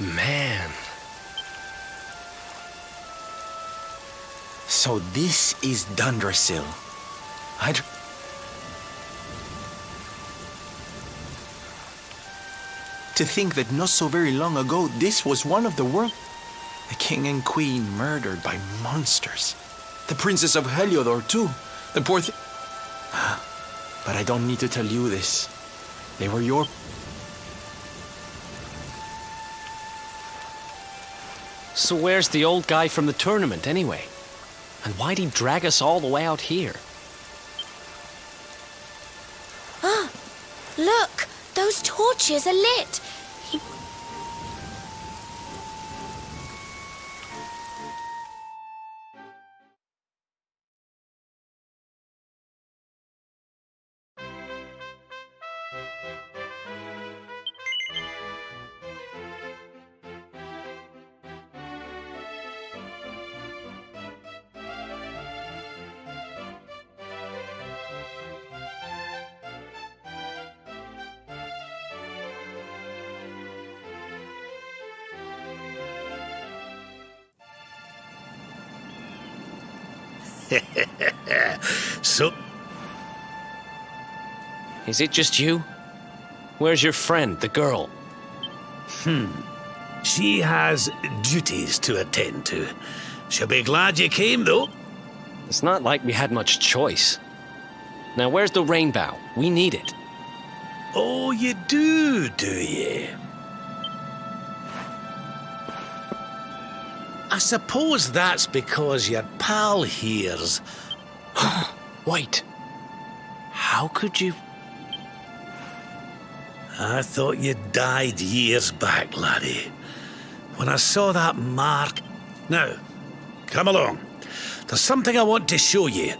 Man. So this is Dundrasil. To think that not so very long ago, this was one of the world... The king and queen murdered by monsters. The princess of Heliodor, too. The poor But I don't need to tell you this. They were your... So where's the old guy from the tournament, anyway? And why'd he drag us all the way out here? Ah, look! Those torches are lit! So... Is it just you? Where's your friend, the girl? She has duties to attend to. She'll be glad you came, though. It's not like we had much choice. Now, where's the rainbow? We need it. Oh, you do you? I suppose that's because your pal here's... Wait. How could you... I thought you died years back, laddie. When I saw that mark... Now, come along. There's something I want to show you.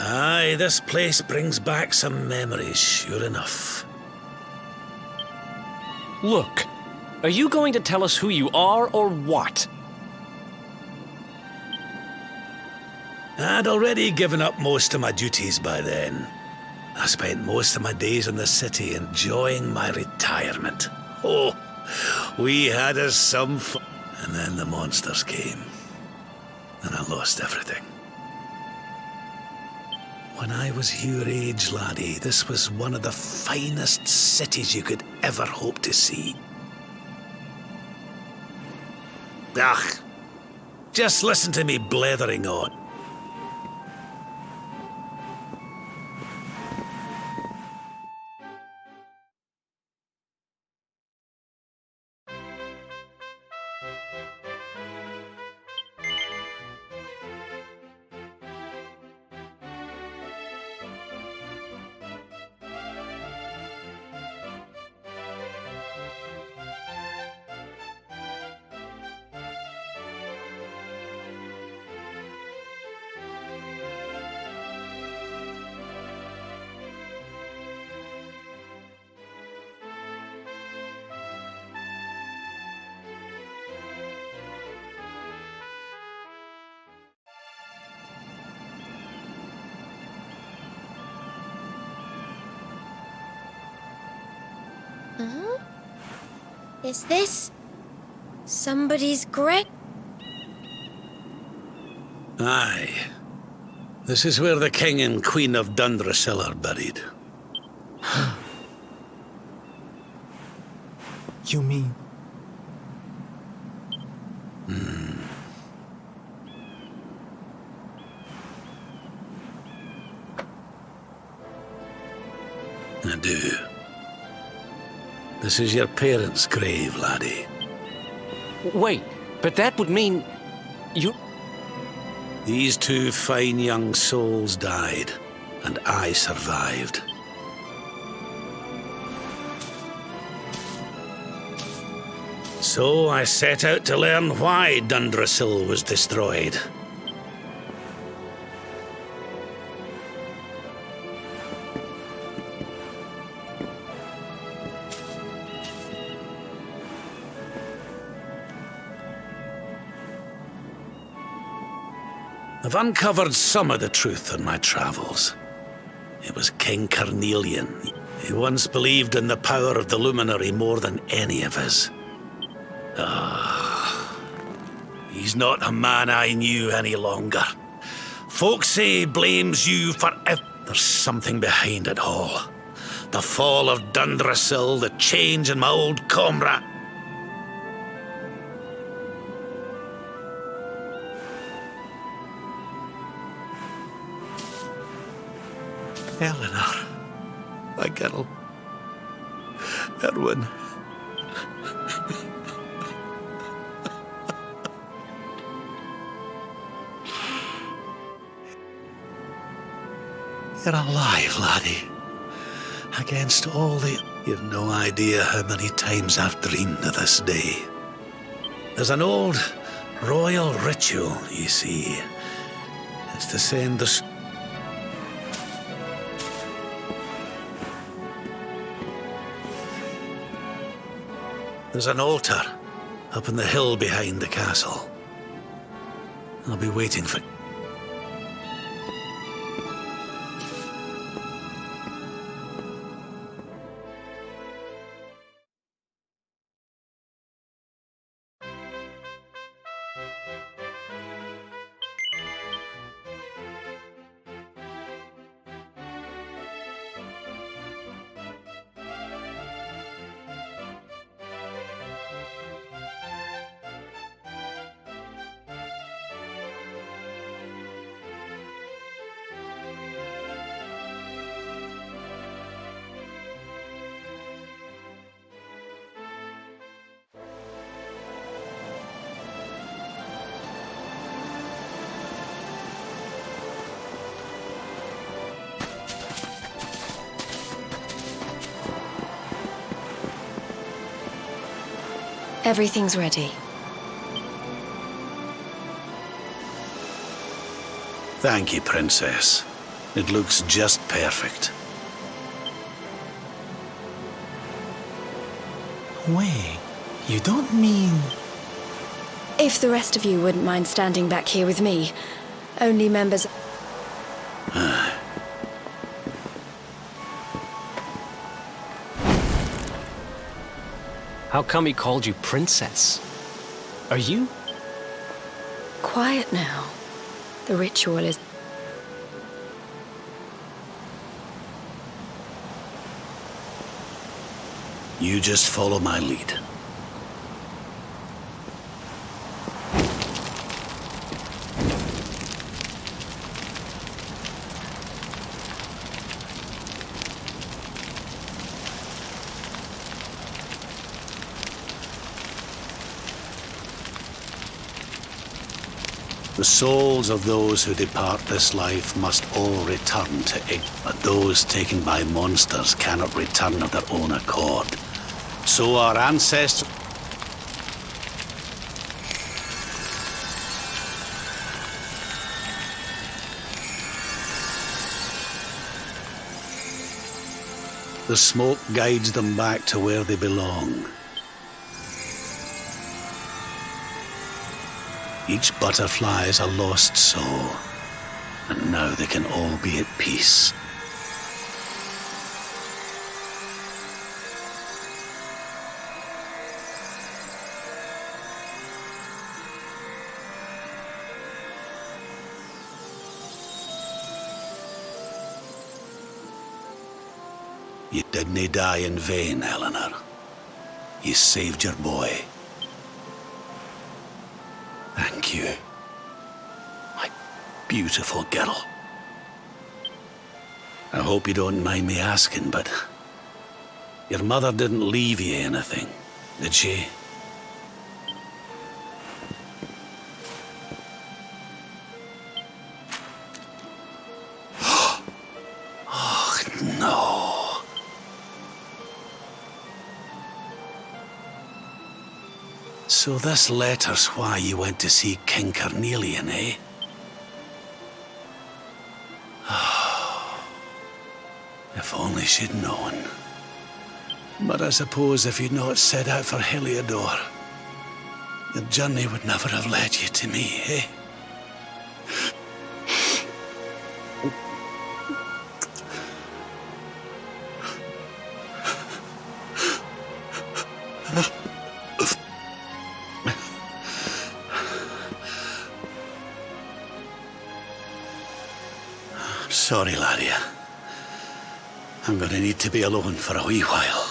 Aye, this place brings back some memories, sure enough. Look, are you going to tell us who you are or what? I'd already given up most of my duties by then. I spent most of my days in the city enjoying my retirement. Oh, we had us some fun. And then the monsters came, and I lost everything. When I was your age, laddie, this was one of the finest cities you could ever hope to see. Ugh, just listen to me blethering on. Huh? Is this somebody's grave? Aye. This is where the king and queen of Dundrasil are buried. You mean... I do. This is your parents' grave, laddie. Wait, but that would mean you... These two fine young souls died, and I survived. So I set out to learn why Dundrasil was destroyed. I've uncovered some of the truth in my travels. It was King Carnelian. He once believed in the power of the luminary more than any of us. He's not a man I knew any longer. Folks say he blames you for There's something behind it all. The fall of Dundrasil, the change in my old comrade. Eleanor. My girl. Erwin. You're alive, laddie. Against all the... You've no idea how many times I've dreamed of this day. There's an old royal ritual, you see. It's to send the... There's an altar up on the hill behind the castle. I'll be waiting for... Everything's ready. Thank you, Princess. It looks just perfect. Wait, you don't mean... If the rest of you wouldn't mind standing back here with me, only members... How come he called you princess? Are you? Quiet now. The ritual is... You just follow my lead. The souls of those who depart this life must all return to it, but those taken by monsters cannot return of their own accord. So our ancestors... The smoke guides them back to where they belong. Each butterfly is a lost soul, and now they can all be at peace. You didn't die in vain, Eleanor. You saved your boy. Thank you, my beautiful girl. I hope you don't mind me asking, but Your mother didn't leave you anything, did she? Oh, no. So this letter's why you went to see King Carnelian, eh? If only she'd known. But I suppose if you'd not set out for Heliodor, the journey would never have led you to me, eh? Sorry, Laria. I'm gonna need to be alone for a wee while.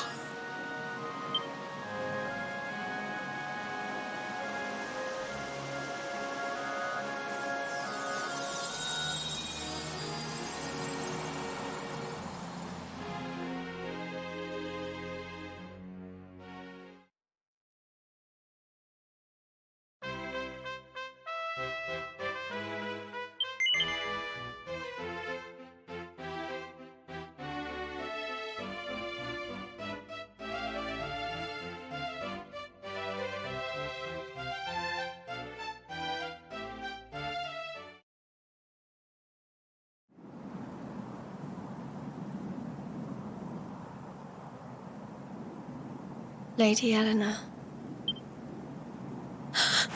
Lady Eleanor.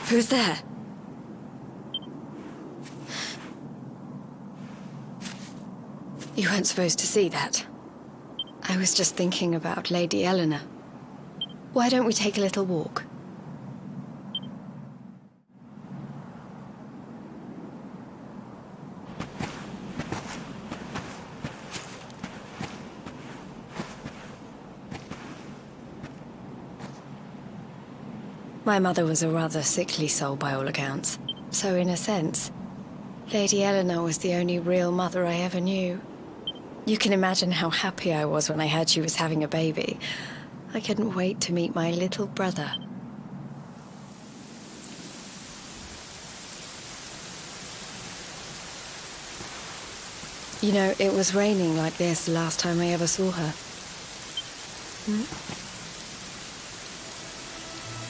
Who's there? You weren't supposed to see that. I was just thinking about Lady Eleanor. Why don't we take a little walk? My mother was a rather sickly soul by all accounts. So in a sense, Lady Eleanor was the only real mother I ever knew. You can imagine how happy I was when I heard she was having a baby. I couldn't wait to meet my little brother. You know, it was raining like this the last time I ever saw her.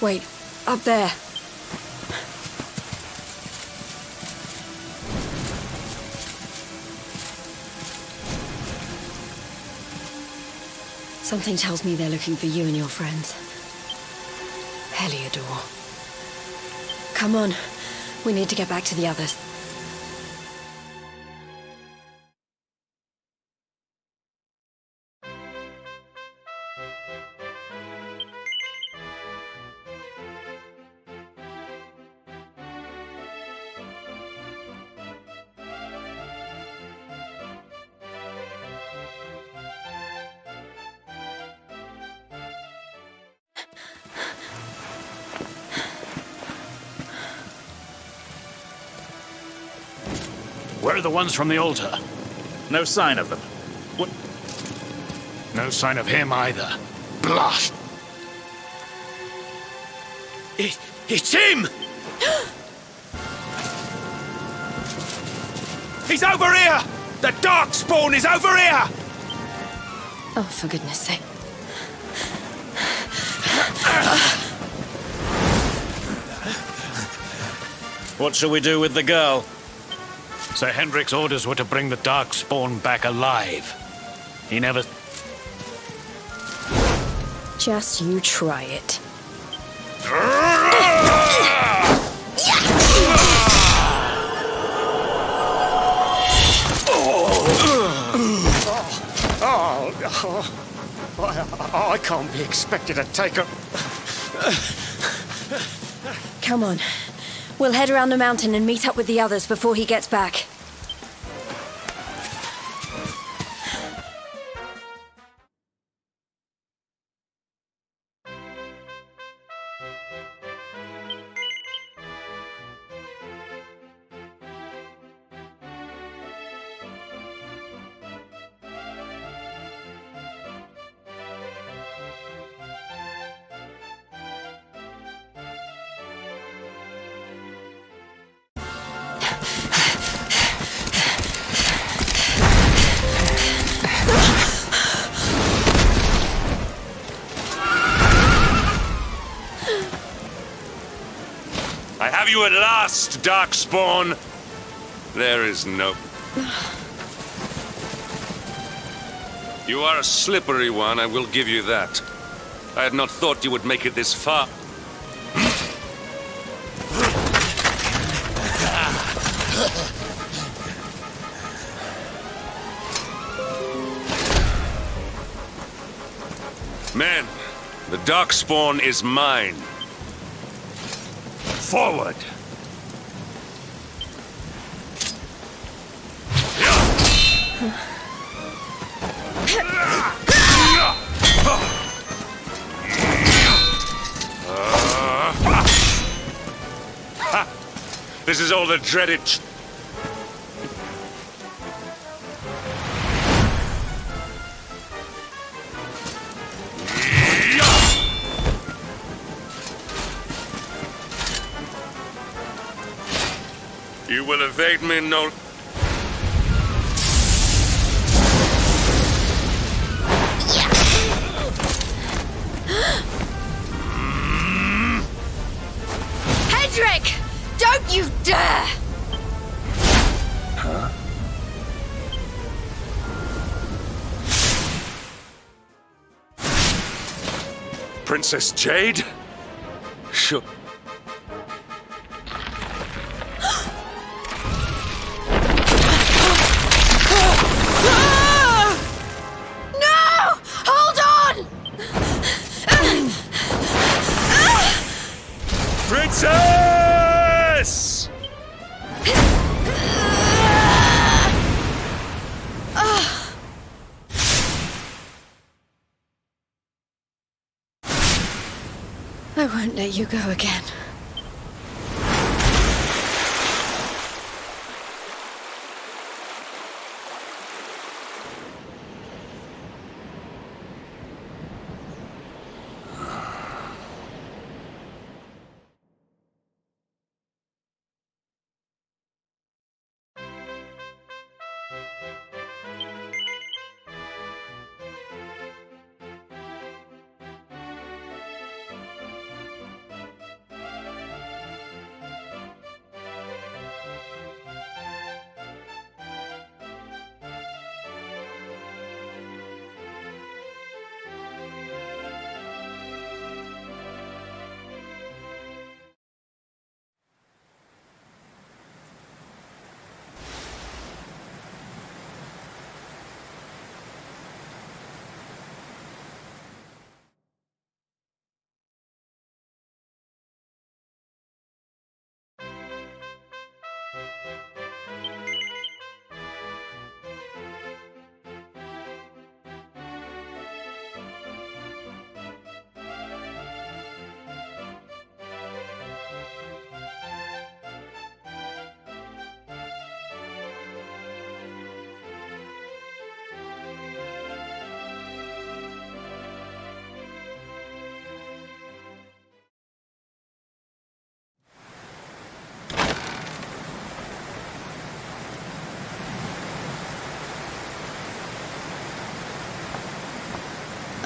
Wait, up there. Something tells me they're looking for you and your friends. Heliodor. Come on, we need to get back to the others. Where are the ones from the altar? No sign of them. What? No sign of him either. Blast! It's him! He's over here! The Darkspawn is over here! Oh, for goodness sake. What shall we do with the girl? Sir Hendrik's orders were to bring the Darkspawn back alive. He never... Just you try it. I can't be expected to take a... Come on. We'll head around the mountain and meet up with the others before he gets back. you at last, Darkspawn. There is no... You are a slippery one, I will give you that. I had not thought you would make it this far. Men, the Darkspawn is mine. Forward! This is all the dreaded... You will evade me no... Hendrik! Don't you dare! Huh? Princess Jade? Sure. Princess! I won't let you go again.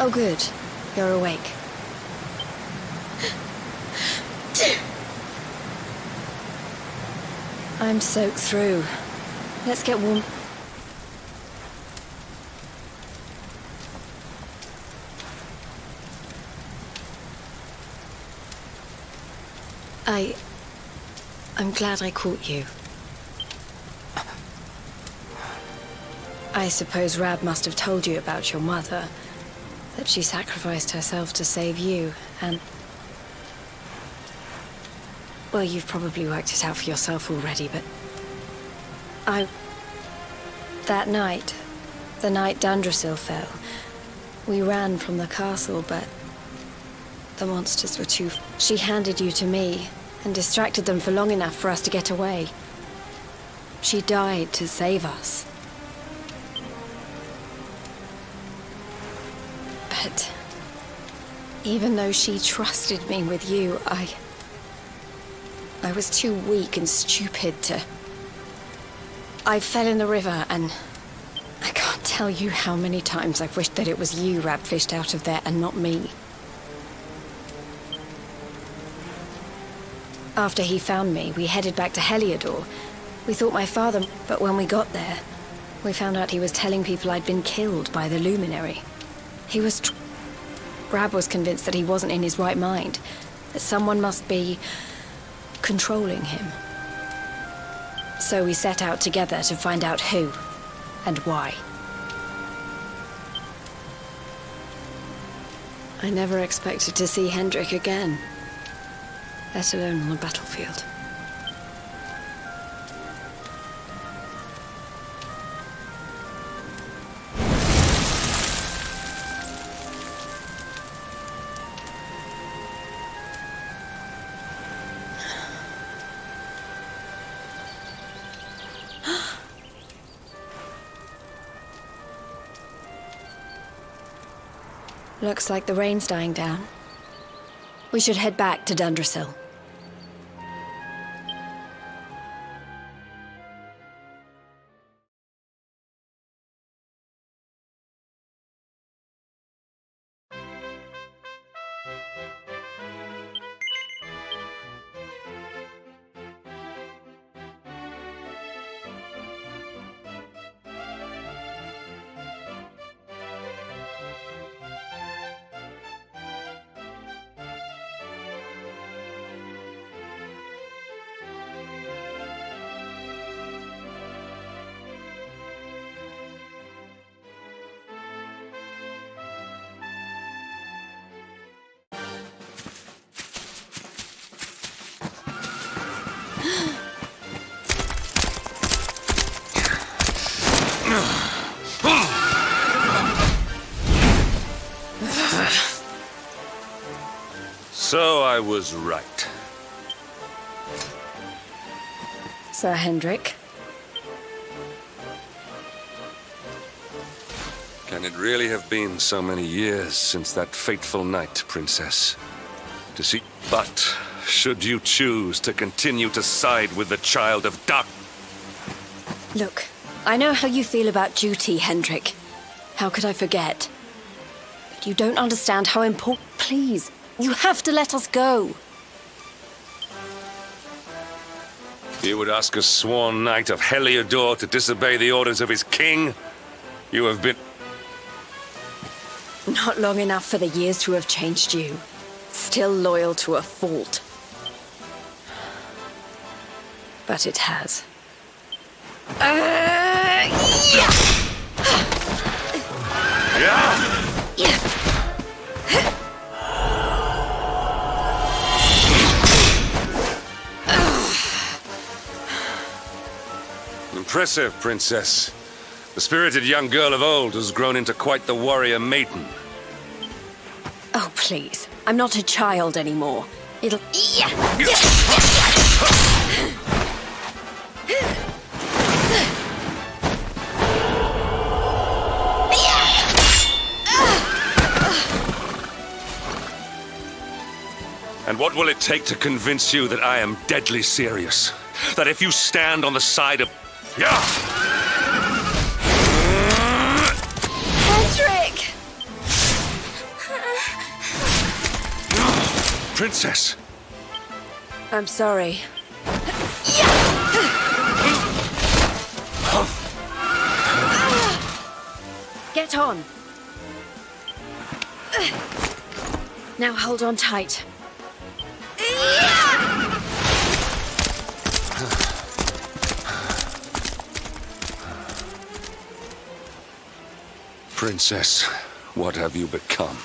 Oh, good. You're awake. I'm soaked through. Let's get warm. I'm glad I caught you. I suppose Rab must have told you about your mother. That she sacrificed herself to save you, and... Well, you've probably worked it out for yourself already, but... That night, the night Dundrasil fell, we ran from the castle, but... the monsters were too... She handed you to me, and distracted them for long enough for us to get away. She died to save us. But even though she trusted me with you, I was too weak and stupid to... I fell in the river, and I can't tell you how many times I've wished that it was you Rab fished out of there and not me. After he found me, we headed back to Heliodor. We thought my father... But when we got there, we found out he was telling people I'd been killed by the Luminary. He was... Brab was convinced that he wasn't in his right mind, that someone must be controlling him. So we set out together to find out who and why. I never expected to see Hendrik again, let alone on a battlefield. Looks like the rain's dying down. We should head back to Dundrasil. So I was right. Sir Hendrik. Can it really have been so many years since that fateful night, Princess? To see... But, should you choose to continue to side with the Child of Dark... Look, I know how you feel about duty, Hendrik. How could I forget? But you don't understand how important... Please, you have to let us go. You would ask a sworn knight of Heliodor to disobey the orders of his king? You have been... Not long enough for the years to have changed you. Still loyal to a fault. But it has. Impressive, Princess. The spirited young girl of old has grown into quite the warrior maiden. Oh, please. I'm not a child anymore. It'll... And what will it take to convince you that I am deadly serious? That if you stand on the side of... Hendrik! Princess! I'm sorry. Get on. Now hold on tight. Princess, what have you become?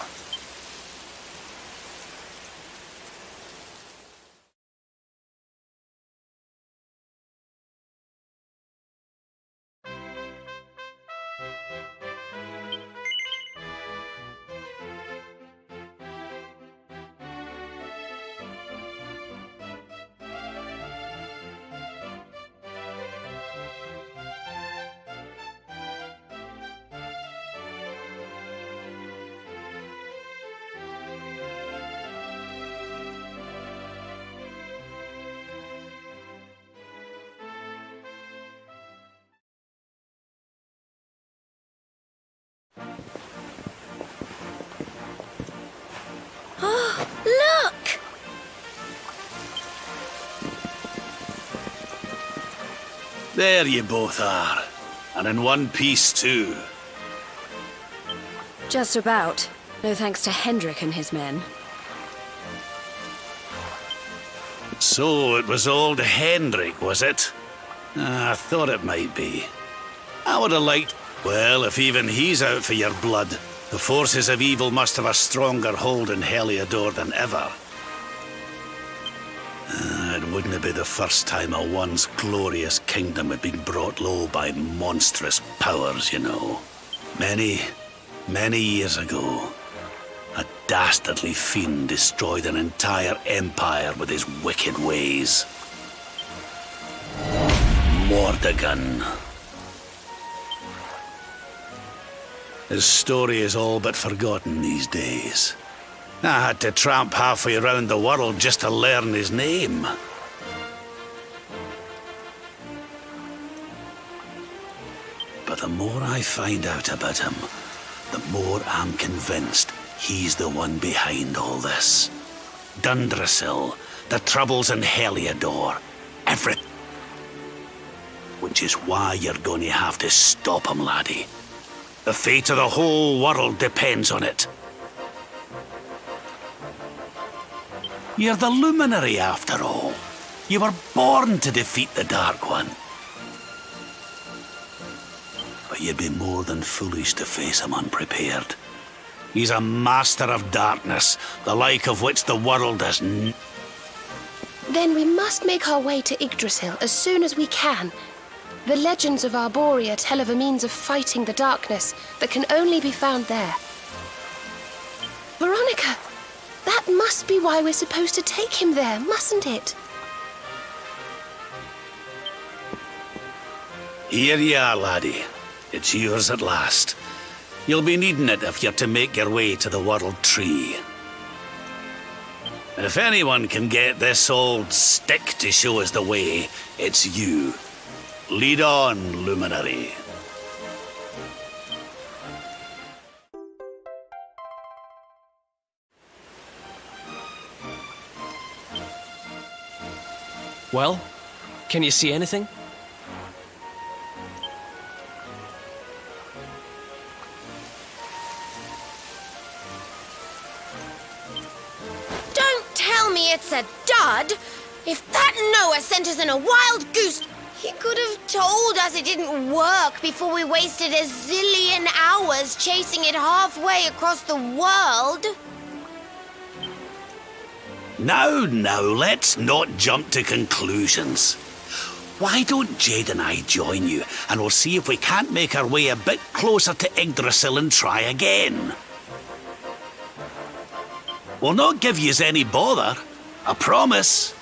Look! There you both are. And in one piece, too. Just about. No thanks to Hendrik and his men. So it was old Hendrik, was it? I thought it might be. I would have liked... Well, if even he's out for your blood, the forces of evil must have a stronger hold in Heliodor than ever. It wouldn't be the first time a once glorious kingdom had been brought low by monstrous powers, you know. Many years ago, a dastardly fiend destroyed an entire empire with his wicked ways. Mordegon. His story is all but forgotten these days. I had to tramp halfway around the world just to learn his name. But the more I find out about him, the more I'm convinced he's the one behind all this. Dundrasil, the troubles in Heliodor, everything. Which is why you're going to have to stop him, laddie. The fate of the whole world depends on it. You're the luminary, after all. You were born to defeat the Dark One. But you'd be more than foolish to face him unprepared. He's a master of darkness, the like of which the world has Then we must make our way to Yggdrasil as soon as we can. The legends of Arborea tell of a means of fighting the darkness that can only be found there. Veronica, that must be why we're supposed to take him there, mustn't it? Here you are, laddie. It's yours at last. You'll be needing it if you're to make your way to the World Tree. If anyone can get this old stick to show us the way, it's you. Lead on, Luminary. Well, can you see anything? Don't tell me it's a dud! If that Noah sent us in a wild goose, he could have told us it didn't work before we wasted a zillion hours chasing it halfway across the world. Now, let's not jump to conclusions. Why don't Jade and I join you, and we'll see if we can't make our way a bit closer to Yggdrasil and try again. We'll not give yous any bother, I promise.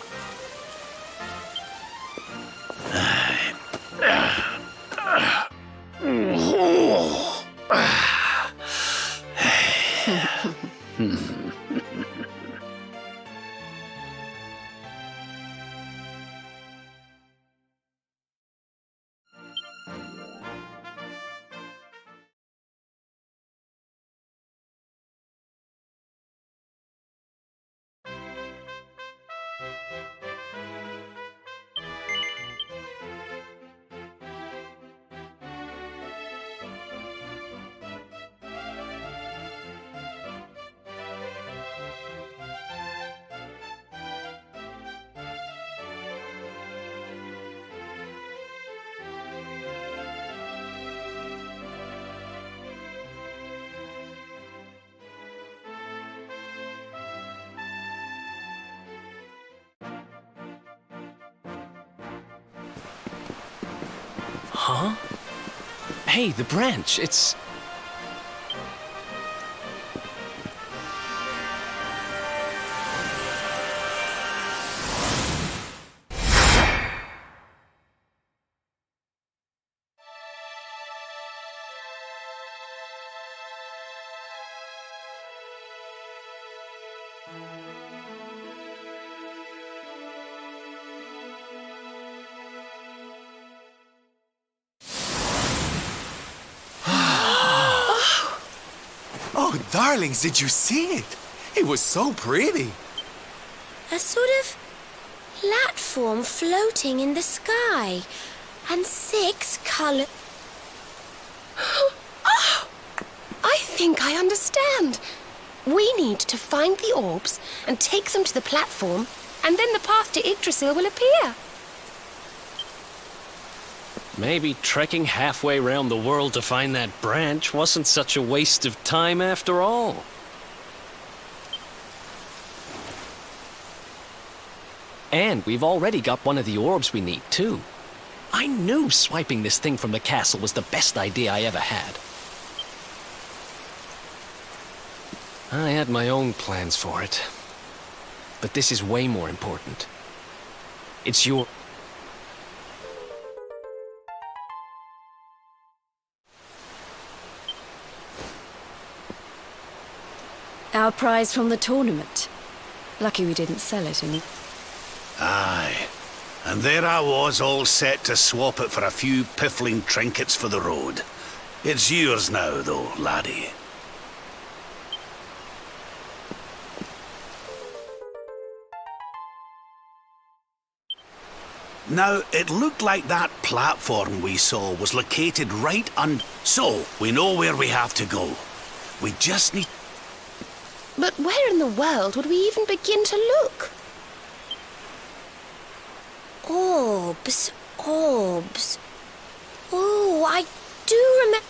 Huh? Hey, the branch, it's... Oh, darlings, did you see it? It was so pretty. A sort of platform floating in the sky. and 6 colors. Oh, I think I understand. We need to find the orbs and take them to the platform, and then the path to Yggdrasil will appear. Maybe trekking halfway around the world to find that branch wasn't such a waste of time after all. And we've already got one of the orbs we need, too. I knew swiping this thing from the castle was the best idea I ever had. I had my own plans for it. But this is way more important. It's your... Our prize from the tournament. Lucky we didn't sell it in... Aye. And there I was, all set to swap it for a few piffling trinkets for the road. It's yours now, though, laddie. Now, it looked like that platform we saw was located right on... So, we know where we have to go. We just need... But where in the world would we even begin to look? Orbs. Oh, I do remember.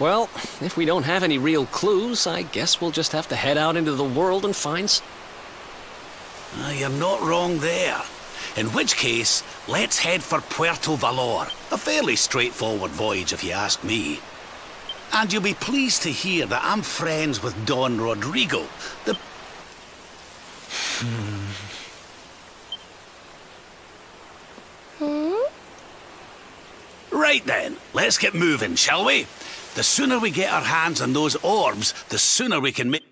Well, if we don't have any real clues, I guess we'll just have to head out into the world and find... You're not wrong there. In which case, let's head for Puerto Valor. A fairly straightforward voyage, if you ask me. And you'll be pleased to hear that I'm friends with Don Rodrigo, the... Right then, let's get moving, shall we? The sooner we get our hands on those orbs, the sooner we can make...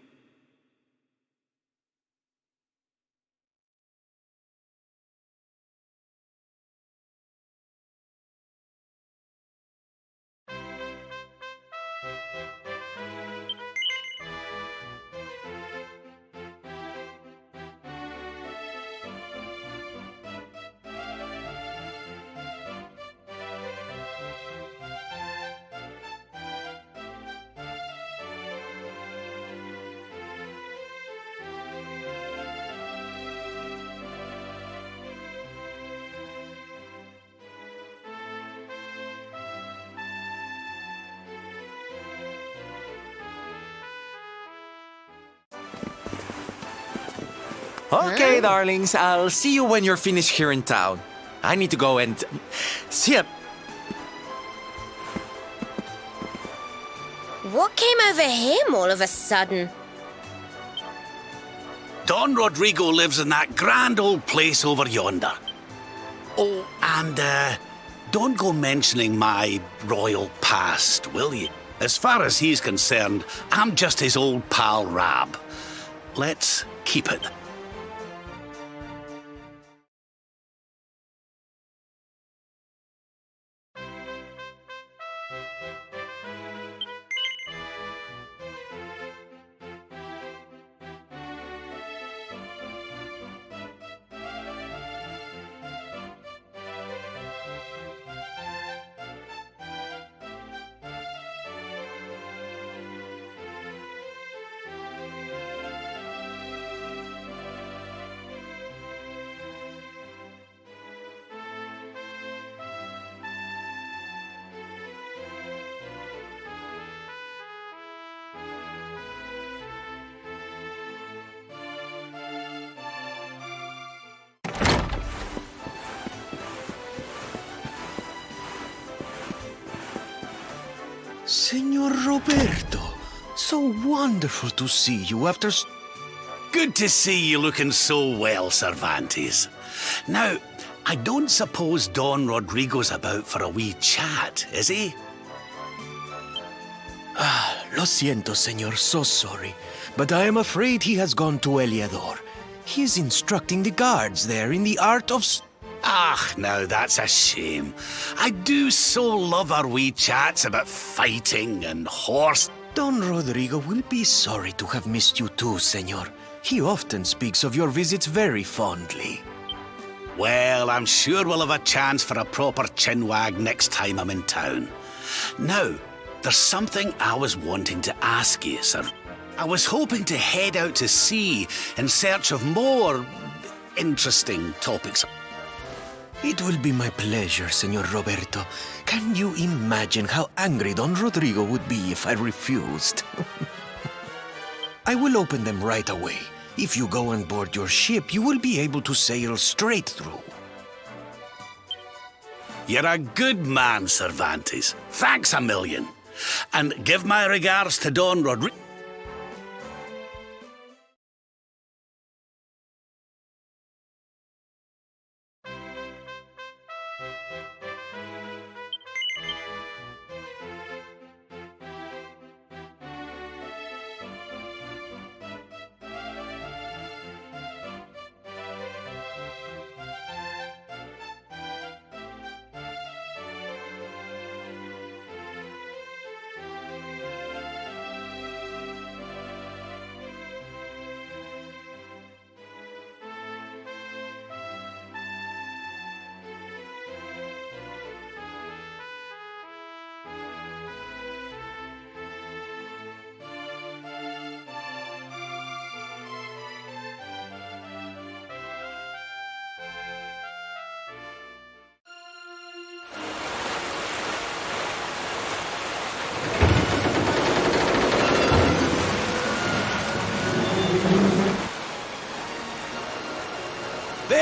Okay, darlings, I'll see you when you're finished here in town. I need to go and see it. What came over him all of a sudden? Don Rodrigo lives in that grand old place over yonder. Oh, and, don't go mentioning my royal past, will you? As far as he's concerned, I'm just his old pal Rab. Let's keep it. Senor Roberto, so wonderful to see you after... Good to see you looking so well, Cervantes. Now, I don't suppose Don Rodrigo's about for a wee chat, is he? Lo siento, senor, so sorry. But I am afraid he has gone to Eliador. He is instructing the guards there in the art of... Ah, now that's a shame. I do so love our wee chats about fighting and horse... Don Rodrigo will be sorry to have missed you too, senor. He often speaks of your visits very fondly. Well, I'm sure we'll have a chance for a proper chinwag next time I'm in town. Now, there's something I was wanting to ask you, sir. I was hoping to head out to sea in search of more interesting topics. It will be my pleasure, Senor Roberto. Can you imagine how angry Don Rodrigo would be if I refused? I will open them right away. If you go on board your ship, you will be able to sail straight through. You're a good man, Cervantes. Thanks a million. And give my regards to Don Rodrigo.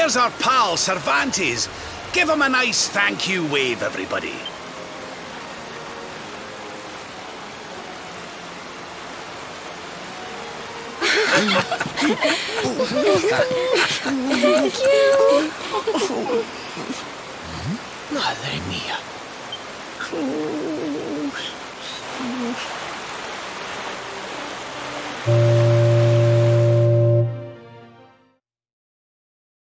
There's our pal, Cervantes. Give him a nice thank you wave, everybody. Thank you. Madre mía.